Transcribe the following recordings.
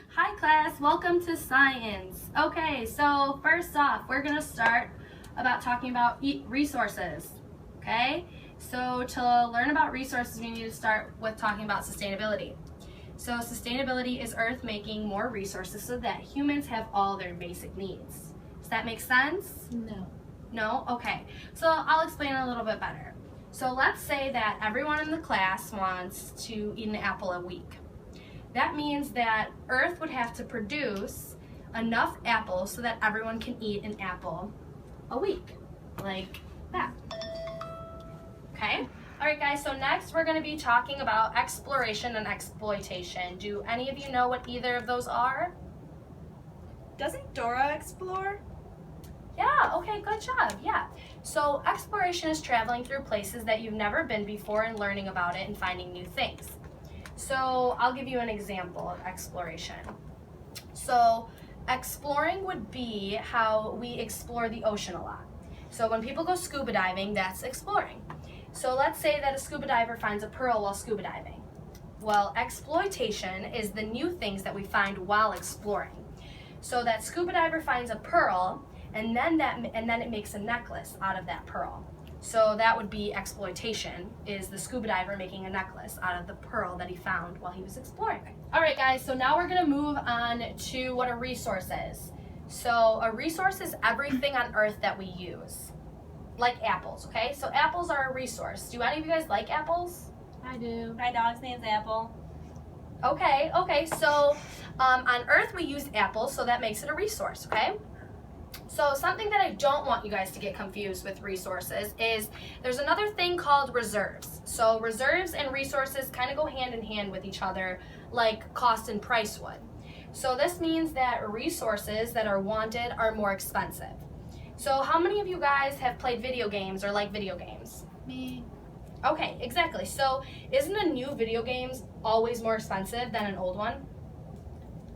Hi class, welcome to science. Okay, so first off, we're gonna start about talking about resources. Okay, so to learn about resources, we need to start with talking about sustainability. So sustainability is Earth making more resources so that humans have all their basic needs. Does that make sense? No. No? Okay, so I'll explain a little bit better. So let's say that everyone in the class wants to eat an apple a week. That means that Earth would have to produce enough apples so that everyone can eat an apple a week, like that. Okay? All right, guys, so next we're going to be talking about exploration and exploitation. Do any of you know what either of those are? Doesn't Dora explore? Yeah, okay, good job. Yeah. So exploration is traveling through places that you've never been before and learning about it and finding new things. So I'll give you an example of exploration. So exploring would be how we explore the ocean a lot. So when people go scuba diving, that's exploring. So let's say that a scuba diver finds a pearl while scuba diving. Well, exploitation is the new things that we find while exploring. So that scuba diver finds a pearl and then it makes a necklace out of that pearl. So that would be exploitation, is the scuba diver making a necklace out of the pearl that he found while he was exploring. All right, guys, so now we're gonna move on to what a resource is. So a resource is everything on Earth that we use, like apples, okay? So apples are a resource. Do any of you guys like apples? I do. My dog's name's Apple. Okay, so on Earth we use apples, so that makes it a resource, okay? So something that I don't want you guys to get confused with resources is there's another thing called reserves. So reserves and resources kind of go hand in hand with each other like cost and price would. So this means that resources that are wanted are more expensive. So how many of you guys have played video games or like video games? Me. Okay, exactly. So isn't a new video game always more expensive than an old one?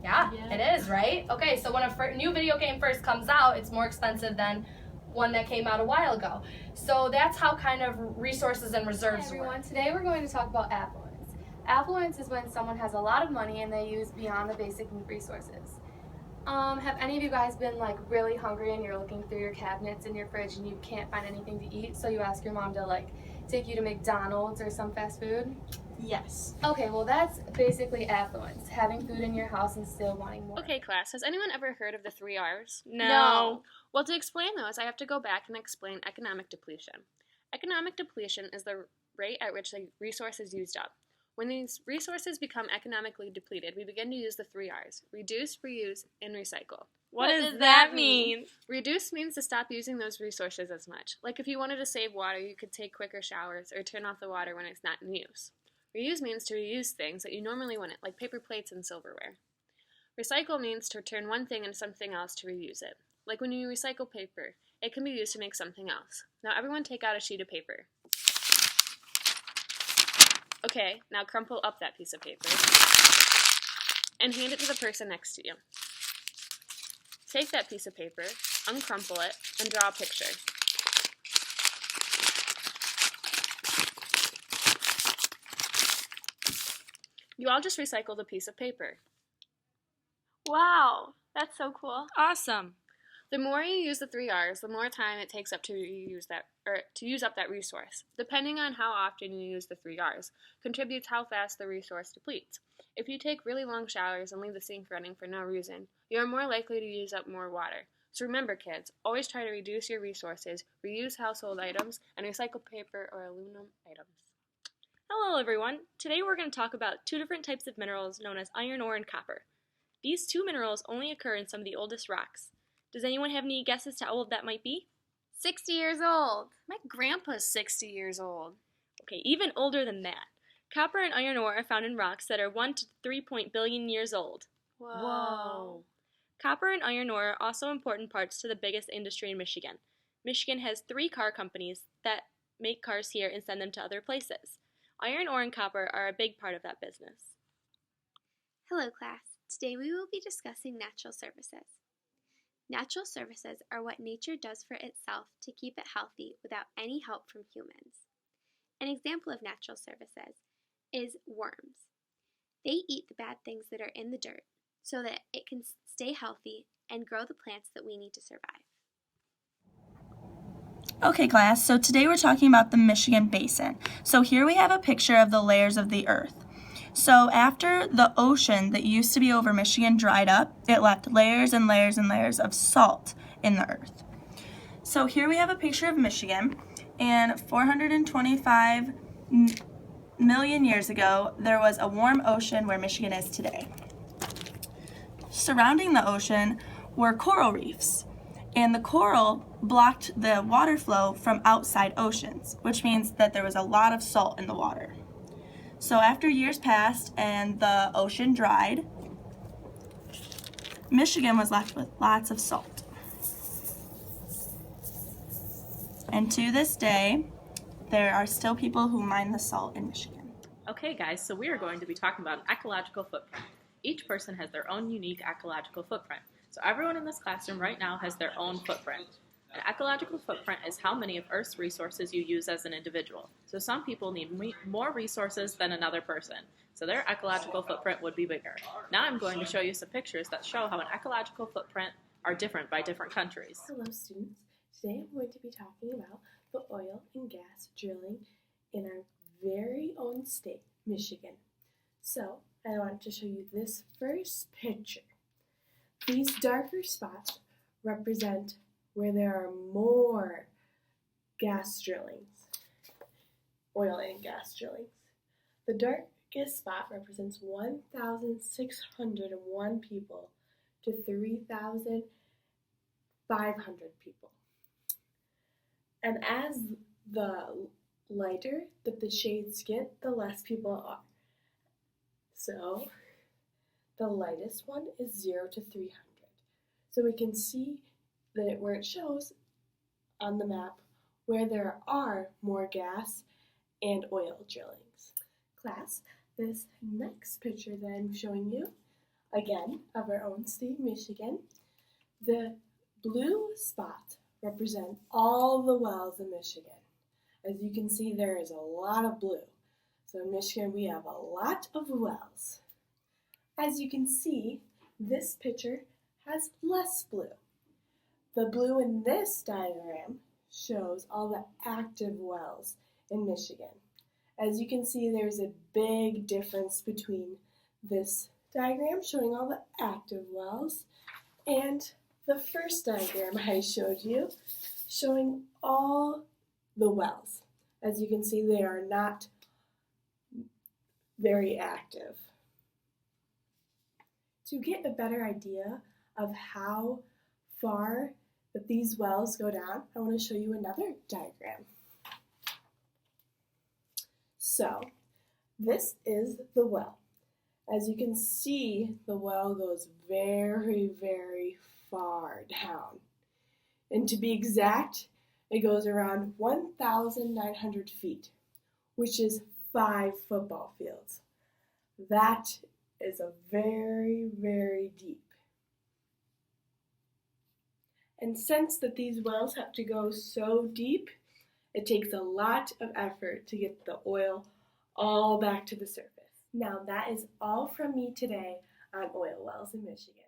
Yeah, it is, right? Okay, so when a new video game first comes out, it's more expensive than one that came out a while ago. So that's how kind of resources and reserves Hi everyone, work. today we're going to talk about affluence. Affluence is when someone has a lot of money and they use beyond the basic resources. Have any of you guys been like really hungry and you're looking through your cabinets in your fridge and you can't find anything to eat, so you ask your mom to like take you to McDonald's or some fast food? Yes. Okay, well that's basically affluence, having food in your house and still wanting more. Okay, class, has anyone ever heard of the 3 R's? No. Well, to explain those, I have to go back and explain economic depletion. Economic depletion is the rate at which a resource is used up. When these resources become economically depleted, we begin to use the 3 R's: reduce, reuse, and recycle. What does that mean? Reduce means to stop using those resources as much. Like if you wanted to save water, you could take quicker showers or turn off the water when it's not in use. Reuse means to reuse things that you normally wouldn't, like paper plates and silverware. Recycle means to turn one thing into something else to reuse it. Like when you recycle paper, it can be used to make something else. Now everyone take out a sheet of paper. Okay, now crumple up that piece of paper and hand it to the person next to you. Take that piece of paper, uncrumple it, and draw a picture. You all just recycled a piece of paper. Wow, that's so cool. Awesome. The more you use the 3 R's, the more time it takes up to use up that resource. Depending on how often you use the 3 R's, contributes how fast the resource depletes. If you take really long showers and leave the sink running for no reason, you are more likely to use up more water. So remember, kids, always try to reduce your resources, reuse household items, and recycle paper or aluminum items. Hello, everyone. Today we're going to talk about 2 different types of minerals known as iron ore and copper. These 2 minerals only occur in some of the oldest rocks. Does anyone have any guesses to how old that might be? 60 years old. My grandpa's 60 years old. Okay, even older than that. Copper and iron ore are found in rocks that are 1 to 3 billion years old. Whoa. Copper and iron ore are also important parts to the biggest industry in Michigan. Michigan has 3 car companies that make cars here and send them to other places. Iron ore and copper are a big part of that business. Hello class, today we will be discussing natural services. Natural services are what nature does for itself to keep it healthy without any help from humans. An example of natural services is worms. They eat the bad things that are in the dirt, so that it can stay healthy and grow the plants that we need to survive. Okay, class, so today we're talking about the Michigan Basin. So here we have a picture of the layers of the earth. So after the ocean that used to be over Michigan dried up, it left layers and layers and layers of salt in the earth. So here we have a picture of Michigan, and 425 million years ago, there was a warm ocean where Michigan is today. Surrounding the ocean were coral reefs, and the coral blocked the water flow from outside oceans, which means that there was a lot of salt in the water. So after years passed and the ocean dried, Michigan was left with lots of salt. And to this day, there are still people who mine the salt in Michigan. Okay guys, so we are going to be talking about an ecological footprint. Each person has their own unique ecological footprint. So everyone in this classroom right now has their own footprint. An ecological footprint is how many of Earth's resources you use as an individual. So some people need more resources than another person. So their ecological footprint would be bigger. Now I'm going to show you some pictures that show how an ecological footprint are different by different countries. Hello students, today I'm going to be talking about the oil and gas drilling in our very own state, Michigan. So I want to show you this first picture. These darker spots represent where there are more gas drillings, oil and gas drillings. The darkest spot represents 1,601 people to 3,500 people. And as the lighter that the shades get, the less people are. So the lightest one is 0 to 300. So we can see that where it shows on the map where there are more gas and oil drillings. Class, this next picture that I'm showing you, again, of our own state, Michigan, the blue spots represent all the wells in Michigan. As you can see, there is a lot of blue. So in Michigan, we have a lot of wells. As you can see, this picture has less blue. The blue in this diagram shows all the active wells in Michigan. As you can see, there's a big difference between this diagram showing all the active wells and the first diagram I showed you showing all the wells. As you can see, they are not very active. To get a better idea of how far that these wells go down, I want to show you another diagram. So, this is the well. As you can see, the well goes very, very far down. And to be exact, it goes around 1,900 feet, which is 5 football fields. That is a very, very deep. And since that these wells have to go so deep, it takes a lot of effort to get the oil all back to the surface. Now that is all from me today on oil wells in Michigan.